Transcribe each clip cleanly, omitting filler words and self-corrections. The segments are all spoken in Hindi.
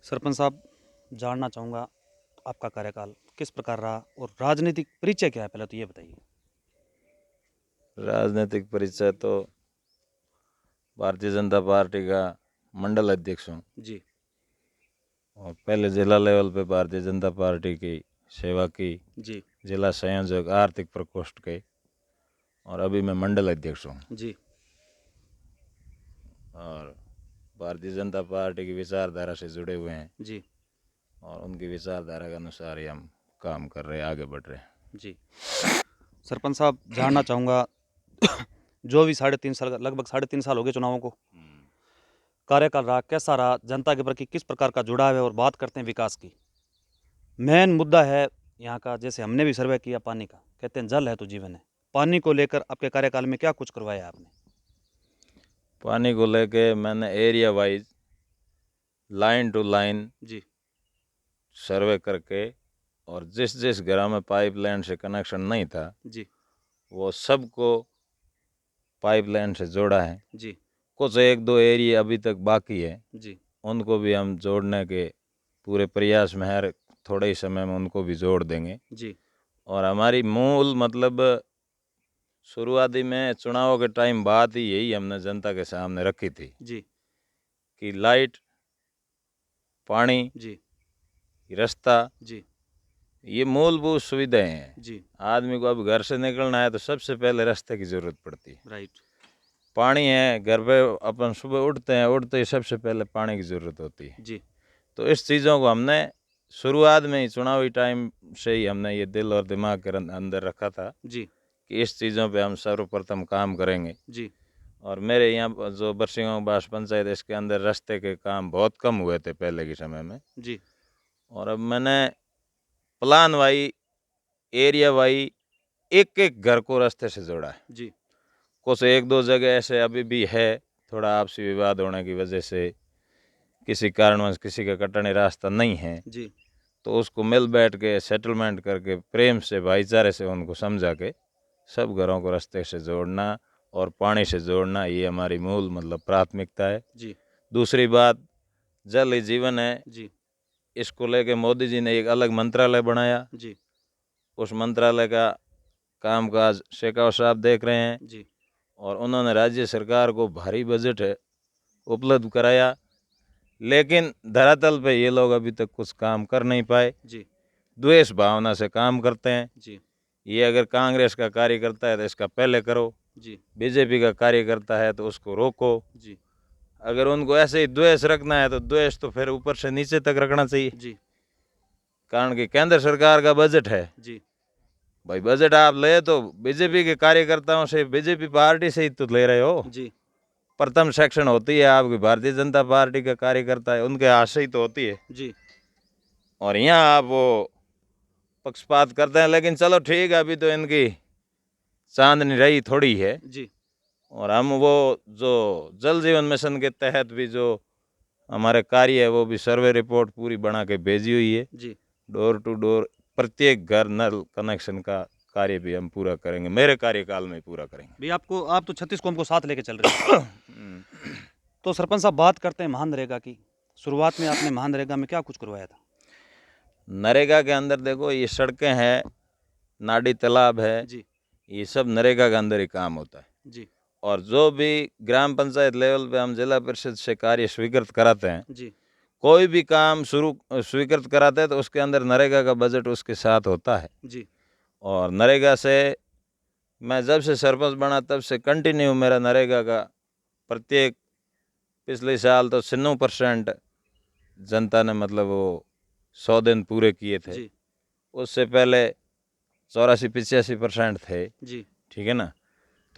सरपंच साहब, जानना चाहूँगा आपका कार्यकाल किस प्रकार रहा और राजनीतिक परिचय क्या है, पहले तो ये बताइए। राजनीतिक परिचय तो भारतीय जनता पार्टी का मंडल अध्यक्ष हूँ जी और पहले जिला लेवल पे भारतीय जनता पार्टी की सेवा की, जी जिला संयोजक आर्थिक प्रकोष्ठ के, और अभी मैं मंडल अध्यक्ष हूँ। जी और भारतीय जनता पार्टी की विचारधारा से जुड़े हुए हैं जी और उनकी विचारधारा के अनुसार ही हम काम कर रहे हैं, आगे बढ़ रहे हैं। जी सरपंच साहब, जानना चाहूँगा जो भी 3.5 साल, लगभग 3.5 साल हो गए चुनावों को, कार्यकाल रहा कैसा रहा, जनता के प्रति किस प्रकार का जुड़ाव है, और बात करते हैं विकास की। मेन मुद्दा है यहाँ का, जैसे हमने भी सर्वे किया पानी का, कहते हैं जल है तो जीवन है। पानी को लेकर आपके कार्यकाल में क्या कुछ करवाया आपने? पानी को लेके मैंने area wise line to line जी सर्वे करके, और जिस जिस घरों में पाइपलाइन से कनेक्शन नहीं था जी वो सबको पाइपलाइन से जोड़ा है। जी कुछ एक दो एरिया अभी तक बाकी है, जी उनको भी हम जोड़ने के पूरे प्रयास में है, थोड़े ही समय में उनको भी जोड़ देंगे। जी और हमारी मूल मतलब शुरुआती में चुनाव के टाइम बात ही यही हमने जनता के सामने रखी थी जी कि लाइट, पानी, जी रास्ता, जी ये मूलभूत सुविधाएं हैं। जी आदमी को अब घर से निकलना है तो सबसे पहले रास्ते की ज़रूरत पड़ती है। राइट। पानी है, घर पे अपन सुबह उठते हैं, उठते ही सबसे पहले पानी की ज़रूरत होती है। जी तो इस चीज़ों को हमने शुरुआत में ही, चुनावी टाइम से ही हमने ये दिल और दिमाग के अंदर रखा था जी कि इस चीज़ों पे हम सर्वप्रथम काम करेंगे। जी और मेरे यहाँ जो बरसिंगांव बास पंचायत, इसके अंदर रास्ते के काम बहुत कम हुए थे पहले के समय में। जी और अब मैंने प्लान वाई, एरिया वाई, एक एक घर को रास्ते से जोड़ा है। जी कुछ एक दो जगह ऐसे अभी भी है, थोड़ा आपसी विवाद होने की वजह से किसी कारणवश किसी का कटने रास्ता नहीं है, जी तो उसको मिल बैठ के सेटलमेंट करके प्रेम से, भाईचारे से उनको समझा के सब घरों को रास्ते से जोड़ना और पानी से जोड़ना, ये हमारी मूल मतलब प्राथमिकता है। जी दूसरी बात, जल ही जीवन है। जी इसको लेके मोदी जी ने एक अलग मंत्रालय बनाया। जी उस मंत्रालय का कामकाज शेखावत साहब देख रहे हैं जी और उन्होंने राज्य सरकार को भारी बजट उपलब्ध कराया, लेकिन धरातल पे ये लोग अभी तक कुछ काम कर नहीं पाए। जी द्वेष भावना से काम करते हैं। जी ये अगर कांग्रेस का कार्यकर्ता है तो इसका पहले करो, जी बीजेपी का कार्यकर्ता है तो उसको रोको। जी अगर उनको ऐसे ही द्वेष रखना है तो द्वेष तो फिर ऊपर से नीचे तक रखना चाहिए, जी कारण कि केंद्र सरकार का बजट है। जी भाई बजट आप ले तो बीजेपी के कार्यकर्ताओं से, बीजेपी पार्टी से ही तो ले रहे हो। जी प्रथम सेक्शन होती है आपकी भारतीय जनता पार्टी का कार्यकर्ता है, उनके हाथ से ही तो होती है। जी और यहाँ आप वो पक्षपात करते हैं, लेकिन चलो ठीक है, अभी तो इनकी चांदनी रही थोड़ी है। जी और हम वो जो जल जीवन मिशन के तहत भी जो हमारे कार्य है वो भी सर्वे रिपोर्ट पूरी बना के भेजी हुई है। जी डोर टू डोर प्रत्येक घर नल कनेक्शन का कार्य भी हम पूरा करेंगे, मेरे कार्यकाल में पूरा करेंगे। भाई, आप तो 36 कौम को साथ लेके चल रहे हैं। तो सरपंच साहब, बात करते हैं महानरेगा की। शुरुआत में आपने महानरेगा में क्या कुछ करवाया था? नरेगा के अंदर देखो, ये सड़कें हैं, नाडी तालाब है, जी ये सब नरेगा के अंदर ही काम होता है। जी और जो भी ग्राम पंचायत लेवल पे हम जिला परिषद से कार्य स्वीकृत कराते हैं, जी कोई भी काम शुरू स्वीकृत कराते हैं तो उसके अंदर नरेगा का बजट उसके साथ होता है। जी और नरेगा से मैं जब से सरपंच बना तब से कंटिन्यू मेरा नरेगा का प्रत्येक, पिछले साल तो 96% जनता ने मतलब वो 100 दिन पूरे किए थे। जी उससे पहले 84-85% थे। जी ठीक है ना।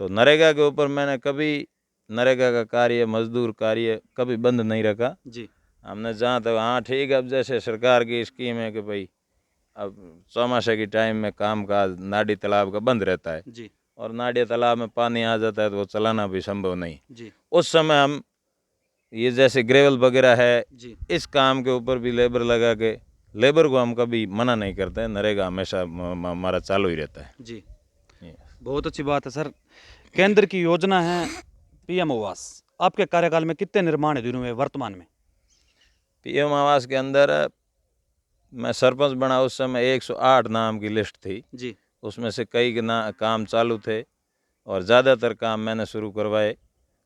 तो नरेगा के ऊपर मैंने कभी नरेगा का कार्य, मजदूर कार्य कभी बंद नहीं रखा। जी हमने जहाँ तक, हाँ ठीक है, अब जैसे सरकार की स्कीम है कि भाई अब चौमासे की टाइम में काम काज नाडी तालाब का बंद रहता है, जी और नाडी तालाब में पानी आ जाता है तो वो चलाना भी संभव नहीं। जी उस समय हम ये जैसे ग्रेवल वगैरह है, जी इस काम के ऊपर भी लेबर लगा के, लेबर को हम कभी मना नहीं करते हैं। नरेगा हमेशा हमारा चालू ही रहता है। जी ये। बहुत अच्छी बात है सर। केंद्र की योजना है पीएम आवास, आपके कार्यकाल में कितने निर्माण है दिनों में वर्तमान में? पीएम आवास के अंदर मैं सरपंच बना उस समय 108 नाम की लिस्ट थी। जी उसमें से कई काम चालू थे और ज़्यादातर काम मैंने शुरू करवाए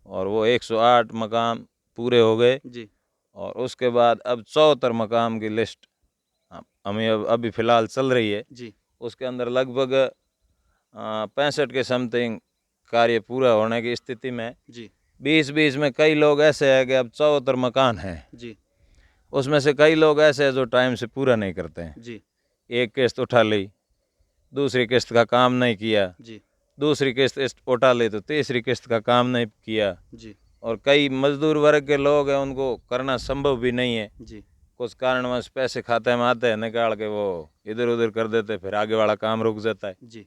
और वो 108 मकान पूरे हो गए। जी और उसके बाद अब 74 मकाम की लिस्ट हमें अभी फ़िलहाल चल रही है। जी उसके अंदर लगभग 65 के समथिंग कार्य पूरा होने की स्थिति में। जी 20-20 में कई लोग ऐसे हैं कि अब 74 मकान हैं, जी उसमें से कई लोग ऐसे हैं जो टाइम से पूरा नहीं करते हैं। जी एक किस्त उठा ली, दूसरी किस्त का काम नहीं किया, जी दूसरी किस्त उठा ली तो तीसरी किस्त का काम नहीं किया। जी और कई मजदूर वर्ग के लोग हैं, उनको करना संभव भी नहीं है। जी कुछ कारणवश पैसे खाते में आते हैं, निकाल के वो इधर उधर कर देते, फिर आगे वाला काम रुक जाता है। जी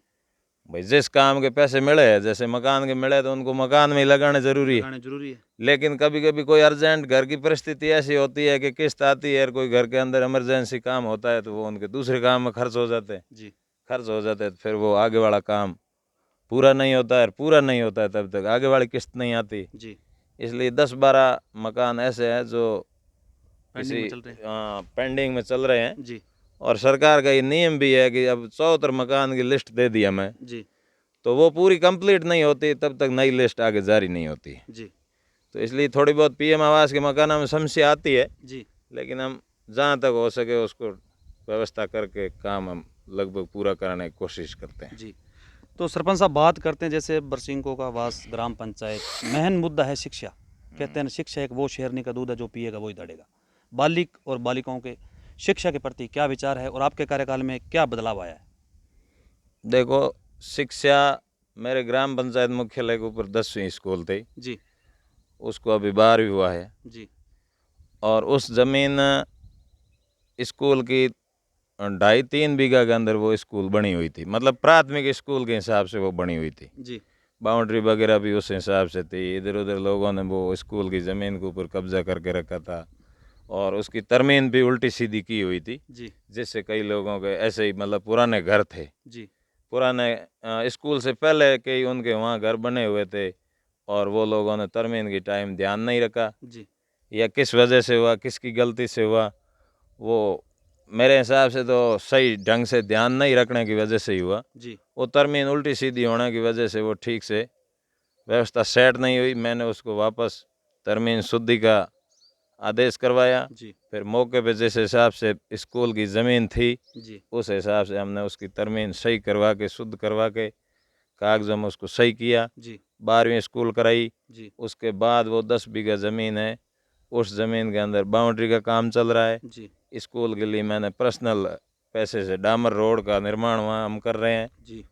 भाई जिस काम के पैसे मिले हैं, जैसे मकान के मिले तो उनको मकान में ही लगाने ज़रूरी है। लगाने जरूरी है। लेकिन कभी कभी कोई अर्जेंट घर की परिस्थिति ऐसी होती है कि किस्त आती है और कोई घर के अंदर इमरजेंसी काम होता है तो वो उनके दूसरे काम में खर्च हो जाते हैं। जी खर्च हो जाते हैं तो फिर वो आगे वाला काम पूरा नहीं होता है, और पूरा नहीं होता है तब तक आगे वाली किस्त नहीं आती। जी इसलिए 10-12 मकान ऐसे हैं जो पेंडिंग किसी में चल रहे हैं। पेंडिंग में चल रहे हैं। जी और सरकार का ये नियम भी है कि अब 74 मकान की लिस्ट दे दी हमें, जी तो वो पूरी कंप्लीट नहीं होती तब तक नई लिस्ट आगे जारी नहीं होती। जी तो इसलिए थोड़ी बहुत पीएम आवास के मकानों में समस्या आती है, जी लेकिन हम जहाँ तक हो सके उसको व्यवस्था करके काम हम लगभग पूरा कराने की कोशिश करते हैं। जी। तो सरपंच साहब बात करते हैं जैसे बरसिंको का वास ग्राम पंचायत, मेन मुद्दा है शिक्षा। कहते हैं ना, शिक्षा एक वो शेरनी का दूध है जो पिएगा वही दड़ेगा। बालिक और बालिकाओं के शिक्षा के प्रति क्या विचार है और आपके कार्यकाल में क्या बदलाव आया है? देखो, शिक्षा मेरे ग्राम पंचायत मुख्यालय के ऊपर 10वीं स्कूल थी, जी उसको अभी 12वीं हुआ है। जी और उस ज़मीन स्कूल की 2.5-3 बीघा के अंदर वो स्कूल बनी हुई थी, मतलब प्राथमिक स्कूल के हिसाब से वो बनी हुई थी। जी बाउंड्री वगैरह भी उस हिसाब से थी। इधर उधर लोगों ने वो स्कूल की ज़मीन के ऊपर कब्जा करके रखा था और उसकी तरमीन भी उल्टी सीधी की हुई थी, जी जिससे कई लोगों के ऐसे ही मतलब पुराने घर थे, जी पुराने स्कूल से पहले कई उनके वहाँ घर बने हुए थे और वो लोगों ने तरमीन की टाइम ध्यान नहीं रखा, जी या किस वजह से हुआ, किसकी गलती से हुआ, वो मेरे हिसाब से तो सही ढंग से ध्यान नहीं रखने की वजह से ही हुआ। जी वो तरमीन उल्टी सीधी होने की वजह से वो ठीक से व्यवस्था सेट नहीं हुई। मैंने उसको वापस तरमीन शुद्धि का आदेश करवाया। जी फिर मौके पे जिस हिसाब से स्कूल की ज़मीन थी जी उस हिसाब से हमने उसकी तरमीन सही करवा के, शुद्ध करवा के, कागज़ों में उसको सही किया। जी 12वीं स्कूल कराई। जी उसके बाद वो 10 बीघा ज़मीन है, उस ज़मीन के अंदर बाउंड्री का काम चल रहा है। जी स्कूल के लिए मैंने पर्सनल पैसे से डामर रोड का निर्माण वहाँ हम कर रहे हैं जी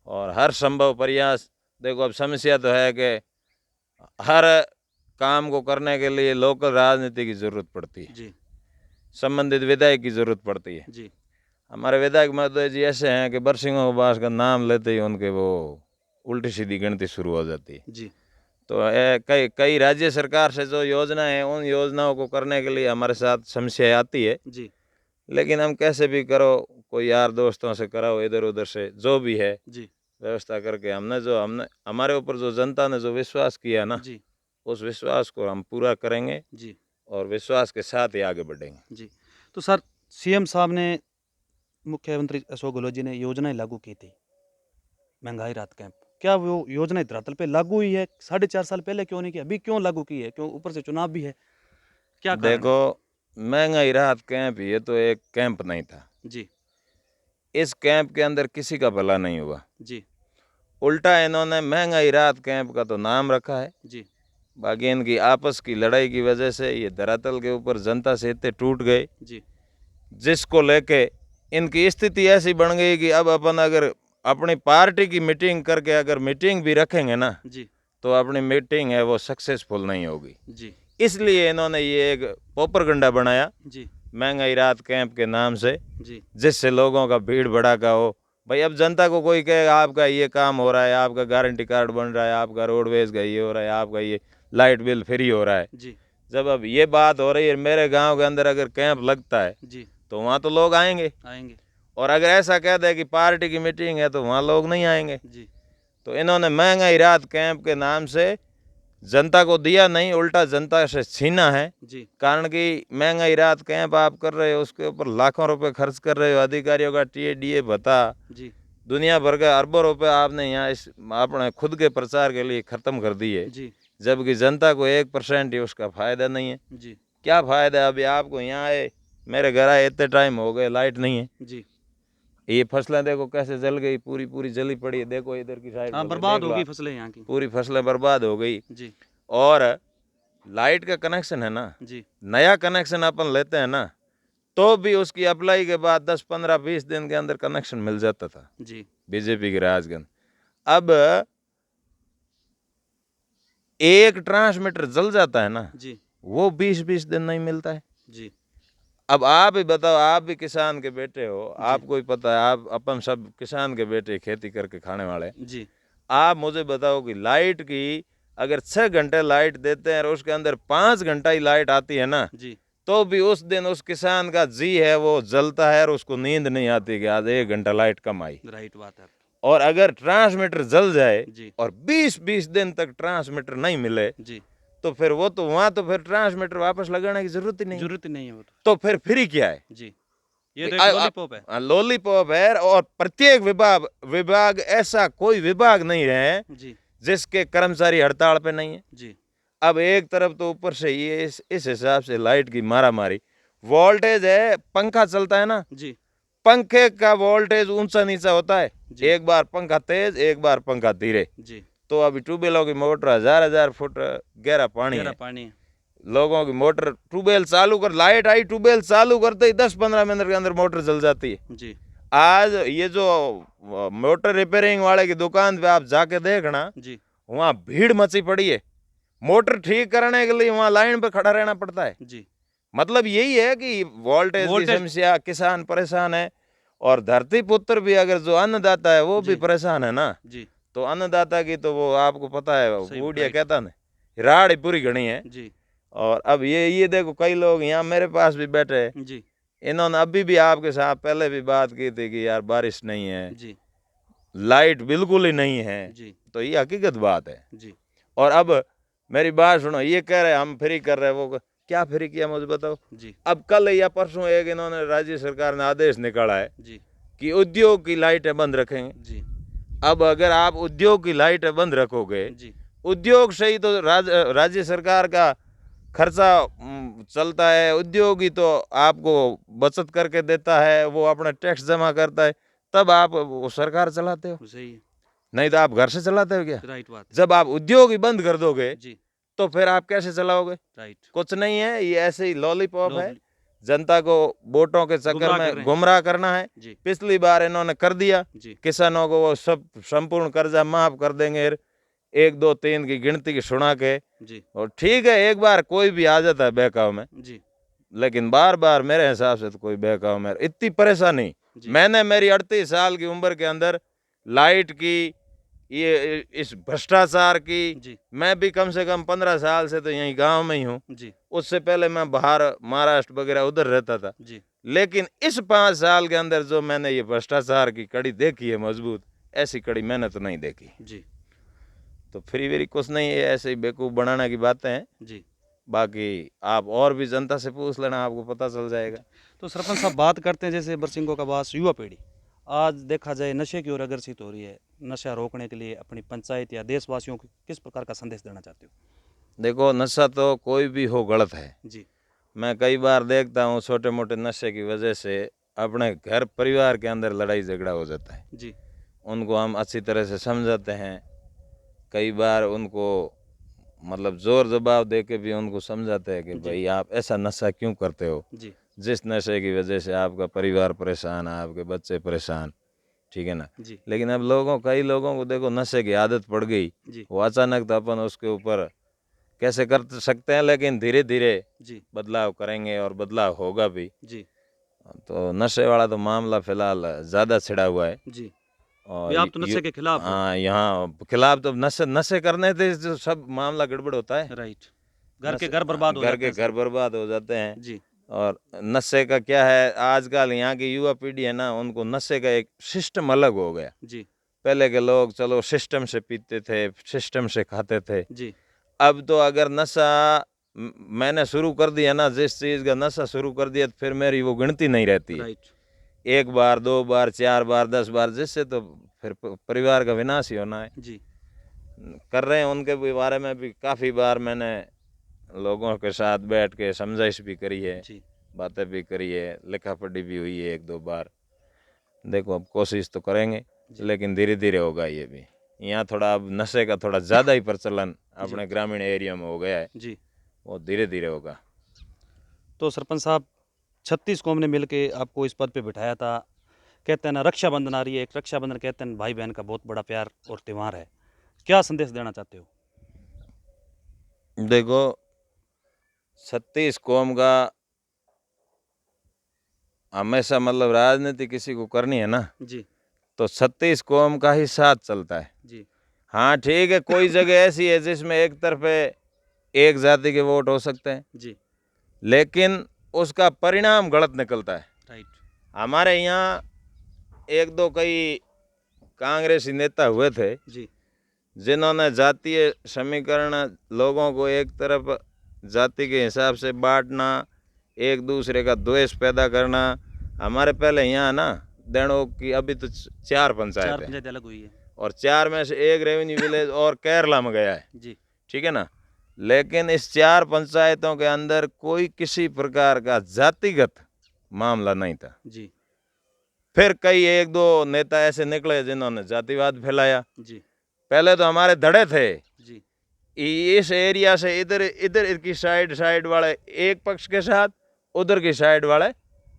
और हर संभव प्रयास। देखो, अब समस्या तो है कि हर काम को करने के लिए लोकल राजनीति की ज़रूरत पड़ती है, जी संबंधित विधायक की ज़रूरत पड़ती है। जी हमारे विधायक महोदय जी ऐसे हैं कि बरसिंह बास का नाम लेते ही उनके वो उल्टी सीधी गिनती शुरू हो जाती है। जी तो कई कई राज्य सरकार से जो योजना है उन योजनाओं को करने के लिए हमारे साथ समस्याएं आती है, जी लेकिन हम कैसे भी करो, कोई यार दोस्तों से कराओ, इधर उधर से जो भी है जी व्यवस्था करके हमने हमारे ऊपर जो जनता ने जो विश्वास किया ना, जी उस विश्वास को हम पूरा करेंगे जी और विश्वास के साथ ही आगे बढ़ेंगे। जी। तो सर, सीएम साहब ने, मुख्यमंत्री अशोक गहलोत जी ने योजनाएं लागू की थी, महंगाई राहत कैंप। क्या वो योजना धरातल पे लागू हुई है? 4.5 साल पहले क्यों नहीं की? अभी क्यों लागू की है? क्यों? ऊपर से चुनाव भी है, क्या कारण देखो, है? महंगाई राहत कैंप ये तो एक कैंप नहीं था। जी इस कैंप के अंदर किसी का भला नहीं हुआ, जी उल्टा इन्होंने महंगाई राहत कैंप का तो नाम रखा है। जी बाकी इनकी आपस की लड़ाई की वजह से ये धरातल के ऊपर जनता से इतने टूट गए, जी जिसको लेके इनकी स्थिति ऐसी बन गई कि अब अपन अगर अपनी पार्टी की मीटिंग करके अगर मीटिंग भी रखेंगे ना, जी तो अपनी मीटिंग है वो सक्सेसफुल नहीं होगी। जी इसलिए इन्होंने ये एक पोपरगंडा बनाया जी महंगाई राहत कैंप के नाम से, जी जिससे लोगों का भीड़ भड़ाका हो। भाई अब जनता को कोई कहेगा आपका ये काम हो रहा है, आपका गारंटी कार्ड बन रहा है, आपका रोडवेज का ये हो रहा है, आपका ये लाइट बिल फ्री हो रहा है। जी जब अब ये बात हो रही है, मेरे गांव के अंदर अगर कैंप लगता है जी तो वहाँ तो लोग आएंगे, आएंगे। और अगर ऐसा कह दे कि पार्टी की मीटिंग है तो वहाँ लोग नहीं आएंगे। जी तो इन्होंने महंगाई राहत कैंप के नाम से जनता को दिया नहीं, उल्टा जनता से छीना है। जी कारण कि महंगाई रात कैंप आप कर रहे हो, उसके ऊपर लाखों रुपए खर्च कर रहे हो, अधिकारियों का टीए भत्ता, जी दुनिया भर का अरबों रुपए आपने यहाँ इस अपने खुद के प्रचार के लिए खत्म कर दिए, जी जबकि जनता को 1% ही उसका फायदा नहीं है। जी क्या फायदा है? अभी आपको यहाँ आए, मेरे घर आए इतने टाइम हो गए, लाइट नहीं है। जी ये फसलें देखो कैसे जल गई, पूरी पूरी जली पड़ी है। देखो इधर की साइड हाँ, देख बर्बाद लो होगी आप, फसलें यहाँ की। पूरी फसलें बर्बाद हो गई। जी और लाइट का कनेक्शन है ना, जी नया कनेक्शन अपन लेते हैं ना, तो भी उसकी अप्लाई के बाद 10 15 20 दिन के अंदर कनेक्शन मिल जाता था जी बीजेपी के राज के अंदर। अब एक ट्रांसमीटर जल जाता है ना, जी वो 20 दिन नहीं मिलता है। जी अब आप ही बताओ, आप भी किसान के बेटे हो, आपको ही पता है, आप अपन सब किसान के बेटे, खेती करके खाने वाले। जी आप मुझे बताओ कि लाइट की अगर 6 घंटे लाइट देते हैं और उसके अंदर 5 घंटा ही लाइट आती है ना, जी तो भी उस दिन उस किसान का जी है वो जलता है और उसको नींद नहीं आती कि आज 1 घंटा लाइट कम आई। राइट बात है। और अगर ट्रांसमीटर जल जाए जी और 20 दिन तक ट्रांसमीटर नहीं मिले, जी तो फिर वो तो वहां तो फिर ट्रांसमीटर वापस लगाने की जरूरत ही नहीं। जरूरत ही नहीं है वो तो फिर फ्री क्या है? जी ये तो एक लॉलीपॉप है। लॉलीपॉप है। और प्रत्येक विभाग ऐसा कोई विभाग नहीं है जी जिसके कर्मचारी हड़ताल पे नहीं है। जी अब एक तरफ तो ऊपर से ये इस हिसाब से लाइट की मारामारी, वोल्टेज है, पंखा चलता है ना, जी पंखे का वोल्टेज ऊंचा नीचा होता है, जी एक बार पंखा तेज, एक बार पंखा धीरे। जी तो अभी ट्यूबवेलों की मोटर 1000 फुट गहरा पानी गहरा है, पानी है। लोगों की मोटर ट्यूबवेल चालू कर, लाइट आई ट्यूबवेल चालू करते ही 10-15 मिनट के अंदर मोटर जल जाती है। जी आज ये जो मोटर रिपेयरिंग वाले की दुकान पे आप जाके देखना, जी वहाँ भीड़ मची पड़ी है। मोटर ठीक करने के लिए वहाँ लाइन पे खड़ा रहना पड़ता है। जी मतलब यही है कि वोल्टेज की समस्या, किसान परेशान है। और धरती पुत्र भी, अगर जो अन्नदाता है वो भी जी परेशान है ना। जी तो अन्नदाता की तो वो आपको पता है, सही बूढ़िया राइट कहता ना, राड़ ही पूरी घनी है। जी और अब ये देखो, कई लोग यहाँ मेरे पास भी बैठे हैं, जी इन्होंने अभी भी आपके साथ पहले भी बात की थी कि यार बारिश नहीं है, जी लाइट बिल्कुल ही नहीं है। जी तो ये हकीकत बात है। जी और अब मेरी बात सुनो, ये कह रहे हम फ्री कर रहे हैं, वो क्या फ्री किया मुझे बताओ। जी अब कल या परसों एक इन्होंने राज्य सरकार ने आदेश निकाला है जी कि उद्योग की लाइटें बंद रखेंगे। जी अब अगर आप उद्योग की लाइटें बंद रखोगे, जी उद्योग से ही तो राज्य सरकार का खर्चा चलता है, उद्योग ही तो आपको बचत करके देता है, वो अपना टैक्स जमा करता है, तब आप वो सरकार चलाते हो। सही है। नहीं तो आप घर से चलाते हो क्या? राइट बात है। जब आप उद्योग ही बंद कर दोगे जी तो फिर आप कैसे चलाओगे? राइट कुछ नहीं है, ये ऐसे ही लॉलीपॉप है, लोग जनता को वोटों के चक्कर गुमराह कर में रहे हैं। गुमराह करना है। जी पिछली बार इन्होंने कर दिया, जी किसानों को वो सब संपूर्ण कर्जा माफ कर देंगे, 1 2 3 की गिनती की सुना के। जी और ठीक है, एक बार कोई भी आ जाता है बहकाव में, जी लेकिन बार बार मेरे हिसाब से तो कोई बहकाव में इतनी परेशानी जी मैंने मेरी 38 साल की उम्र के अंदर लाइट की, ये इस भ्रष्टाचार की, जी मैं भी कम से कम 15 साल से तो यहीं गांव में ही हूँ। जी उससे पहले मैं बाहर महाराष्ट्र वगैरह उधर रहता था। जी लेकिन इस 5 साल के अंदर जो मैंने ये भ्रष्टाचार की कड़ी देखी है मजबूत, ऐसी कड़ी मैंने तो नहीं देखी। जी तो फ्री वेरी कुछ नहीं है, ऐसे ही बेवकूफ़ बनाने की बातें हैं। जी बाकी आप और भी जनता से पूछ लेना, आपको पता चल जाएगा। तो सरपंच साहब बात करते हैं जैसे बरसिंगों का बास युवा पीढ़ी आज देखा जाए नशे की ओर अग्रसित हो रही है, नशा रोकने के लिए अपनी पंचायत या देशवासियों को किस प्रकार का संदेश देना चाहते हो? देखो, नशा तो कोई भी हो गलत है। जी मैं कई बार देखता हूँ छोटे मोटे नशे की वजह से अपने घर परिवार के अंदर लड़ाई झगड़ा हो जाता है। जी उनको हम अच्छी तरह से समझाते हैं, कई बार उनको मतलब जोर जवाब दे के भी उनको समझाते हैं कि जी। भाई आप ऐसा नशा क्यों करते हो, जी जिस नशे की वजह से आपका परिवार परेशान है, आपके बच्चे परेशान, ठीक है ना। जी लेकिन अब कई लोगों को देखो नशे की आदत पड़ गई, जी वो अचानक तो अपन उसके ऊपर कैसे कर सकते हैं, लेकिन धीरे धीरे जी बदलाव करेंगे और बदलाव होगा भी। जी तो नशे वाला तो मामला फिलहाल ज़्यादा छिड़ा हुआ है। जी और भी आप तो नशे के खिलाफ हो। हाँ, यहाँ खिलाफ तो नशे करने से जो सब मामला गड़बड़ होता है। राइट घर के घर बर्बाद हो घर जाते के हैं घर बर्बाद हो जाते हैं। सब। जी और नशे का क्या है, आजकल यहाँ की युवा पीढ़ी है ना, उनको नशे का एक सिस्टम अलग हो गया। जी पहले के लोग चलो सिस्टम से पीते थे, सिस्टम से खाते थे। जी अब तो अगर नशा मैंने शुरू कर दिया ना, जिस चीज़ का नशा शुरू कर दिया, तो फिर मेरी वो गिनती नहीं रहती है। राइट। 1 बार 2 बार 4 बार 10 बार, जिससे तो फिर परिवार का विनाश ही होना है। जी। कर रहे हैं उनके भी बारे में भी काफ़ी बार मैंने लोगों के साथ बैठ के समझाइश भी करी है, जी। बातें भी करी है, लिखा पढ़ी भी हुई है 1-2 बार। देखो अब कोशिश तो करेंगे, लेकिन धीरे धीरे होगा ये भी। यहाँ थोड़ा अब नशे का थोड़ा ज़्यादा ही प्रचलन अपने ग्रामीण एरिया में हो गया है, जी। वो धीरे धीरे होगा। तो सरपंच साहब, 36 कौम ने मिलके आपको इस पद पे बिठाया था। कहते हैं ना, रक्षाबंधन आ रही है, एक रक्षाबंधन कहते हैं भाई बहन का बहुत बड़ा प्यार और त्यौहार है। क्या संदेश देना चाहते हो? देखो 36 कौम का हमेशा मतलब राजनीति किसी को करनी है ना, जी। तो 36 कौम का ही साथ चलता है। जी। हाँ ठीक है, कोई जगह ऐसी है जिसमें एक तरफे एक जाति के वोट हो सकते हैं, जी। लेकिन उसका परिणाम गलत निकलता है। राइट। हमारे यहाँ 1-2 कई कांग्रेसी नेता हुए थे जी। जिन्होंने जातीय समीकरण, लोगों को एक तरफ जाति के हिसाब से बांटना, एक दूसरे का द्वेष पैदा करना। हमारे पहले यहाँ ना देणों की अभी तो 4 पंचायत 4 है, पंचायत अलग हुई है। और 4 में से 1 रेवेन्यू विलेज और केरला में गया है, जी। ठीक है ना। लेकिन इस 4 पंचायतों के अंदर कोई किसी प्रकार का जातिगत मामला नहीं था। जी। फिर कई 1-2 नेता ऐसे निकले जिन्होंने जातिवाद फैलाया। जी। पहले तो हमारे धड़े थे, जी। इस एरिया से इधर इधर की साइड वाले एक पक्ष के साथ, उधर की साइड वाले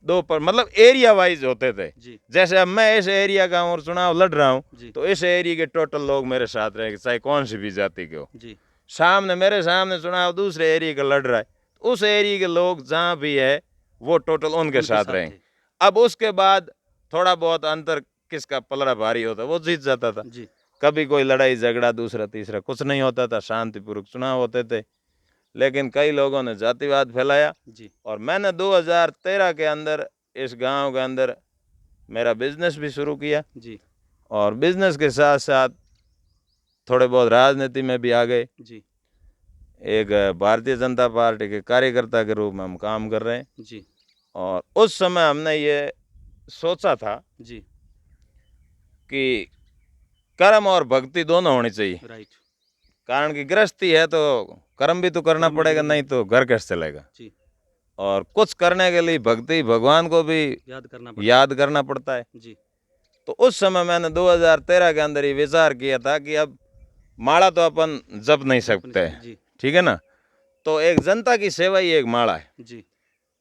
2 पर, मतलब एरिया वाइज होते थे। जी। जैसे अब मैं इस एरिया का हूँ और चुनाव लड़ रहा हूँ, जी। तो इस एरिया के टोटल लोग मेरे साथ रहेंगे, चाहे कौन सी भी जाति के हो। जी। सामने मेरे सामने चुनाव दूसरे एरिया का लड़ रहा है, तो उस एरिया के लोग जहाँ भी है वो टोटल उनके साथ रहेंगे। थे। अब उसके बाद थोड़ा बहुत अंतर, किसका पलड़ा भारी होता वो जीत जाता था। जी। कभी कोई लड़ाई झगड़ा दूसरा तीसरा कुछ नहीं होता था, शांतिपूर्वक चुनाव होते थे। लेकिन कई लोगों ने जातिवाद फैलाया, जी। और मैंने 2013 के अंदर इस गांव के अंदर मेरा बिजनेस भी शुरू किया, जी। और बिजनेस के साथ साथ थोड़े बहुत राजनीति में भी आ गए। जी। एक भारतीय जनता पार्टी के कार्यकर्ता के रूप में हम काम कर रहे हैं। जी। और उस समय हमने ये सोचा था जी। कि कर्म और भक्ति दोनों होनी चाहिए। राइट। कारण कि गृहस्थी है तो कर्म भी तो करना कर्म पड़ेगा, जरूरी नहीं है। तो घर कैसे चलेगा। जी। और कुछ करने के लिए भक्ति, भगवान को भी याद करना पड़ता है। जी। तो उस समय मैंने 2013 के अंदर ये विचार किया था कि अब माला तो अपन जप नहीं सकते, जी। ठीक है ना, तो एक जनता की सेवा ही एक माला है। जी।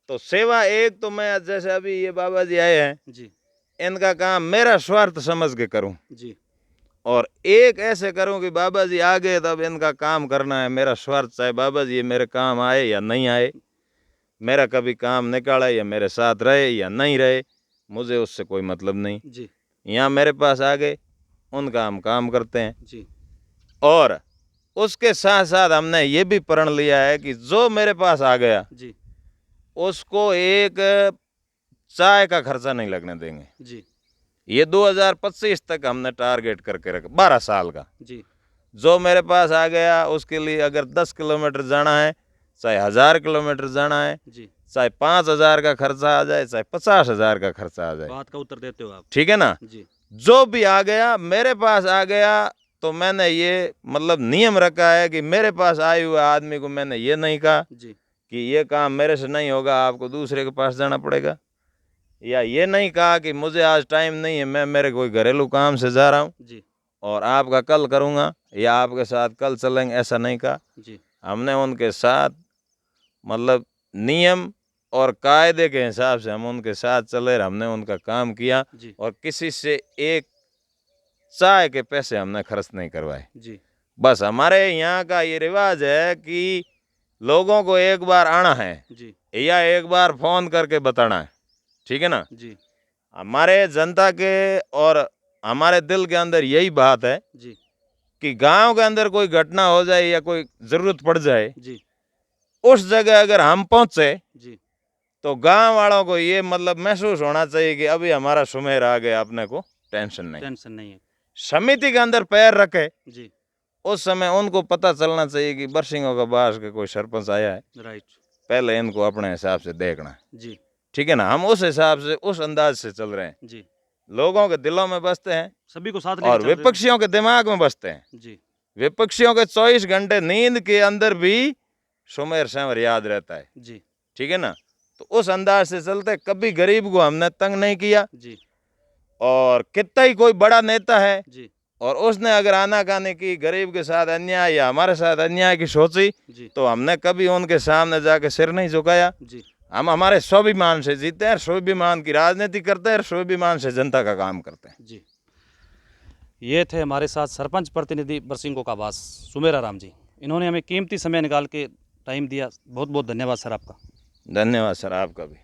तो सेवा एक तो मैं, जैसे अभी ये बाबा जी आए हैं, जी। इनका काम मेरा स्वार्थ समझ के करूं, जी। और एक ऐसे करूं कि बाबा जी आ गए तब इनका काम करना है, मेरा स्वार्थ, चाहे बाबा जी मेरे काम आए या नहीं आए, मेरा कभी काम निकाले या मेरे साथ रहे या नहीं रहे, मुझे उससे कोई मतलब नहीं। जी। यहाँ मेरे पास आ गए, उनका हम काम करते हैं। जी। और उसके साथ साथ हमने ये भी प्रण लिया है कि जो मेरे पास आ गया जी। उसको एक चाय का खर्चा नहीं लगने देंगे। जी। ये 2025 तक हमने टारगेट करके रखा, 12 साल का। जी। जो मेरे पास आ गया उसके लिए अगर 10 किलोमीटर जाना है, चाहे 1000 किलोमीटर जाना है, जी। चाहे 5000 का खर्चा आ जाए, चाहे 50,000 का खर्चा आ जाए, बात का उत्तर देते हो आप। ठीक है ना। जी। जो भी आ गया मेरे पास आ गया, तो मैंने ये मतलब नियम रखा है कि मेरे पास आए हुए आदमी को मैंने ये नहीं कहा जी। कि ये काम मेरे से नहीं होगा, आपको दूसरे के पास जाना पड़ेगा, या ये नहीं कहा कि मुझे आज टाइम नहीं है, मैं मेरे कोई घरेलू काम से जा रहा हूँ जी। और आपका कल करूँगा या आपके साथ कल चलेंगे, ऐसा नहीं कहा। जी। हमने उनके साथ मतलब नियम और कायदे के हिसाब से हम उनके साथ चले, हमने उनका काम किया, जी। और किसी से एक चाय के पैसे हमने खर्च नहीं करवाए। जी। बस हमारे यहाँ का ये रिवाज है कि लोगों को एक बार आना है जी। या एक बार फोन करके बताना है, ठीक है ना। जी। हमारे जनता के और हमारे दिल के अंदर यही बात है जी। कि गांव के अंदर कोई घटना हो जाए या कोई जरूरत पड़ जाए, जी। उस जगह अगर हम पहुंचे जी। तो गांव वालों को ये मतलब महसूस होना चाहिए कि अभी हमारा सुमेर आ गया, अपने को टेंशन नहीं। टेंशन नहीं है। समिति के अंदर पैर रखे, जी। उस समय उनको पता चलना चाहिए कि बरसिंगों का बास का कोई सरपंच आया है, राइट पहले इनको अपने हिसाब से देखना है। जी ठीक है ना, हम उस हिसाब से उस अंदाज से चल रहे हैं, जी लोगों के दिलों में बसते हैं सभी को साथ लेके और चल रहे हो। विपक्षियों के दिमाग में बसते हैं। जी विपक्षियों के 24 घंटे नींद के अंदर भी सुमेर सेंवर याद रहता है। जी ठीक है ना, तो उस अंदाज से चलते, कभी गरीब को हमने तंग नहीं किया। जी और कितना ही कोई बड़ा नेता है जी और उसने अगर आनाकानी की, गरीब के साथ अन्याय या हमारे साथ अन्याय की सोची, जी तो हमने कभी उनके सामने जाके सिर नहीं झुकाया। जी हम हमारे स्वाभिमान से जीते हैं, स्वाभिमान की राजनीति करते हैं, स्वाभिमान से जनता का काम करते हैं। जी ये थे हमारे साथ सरपंच प्रतिनिधि बरसिंगो का बास सुमेरा राम जी। इन्होंने हमें कीमती समय निकाल के टाइम दिया। बहुत बहुत धन्यवाद सर आपका। धन्यवाद सर, आपका भी।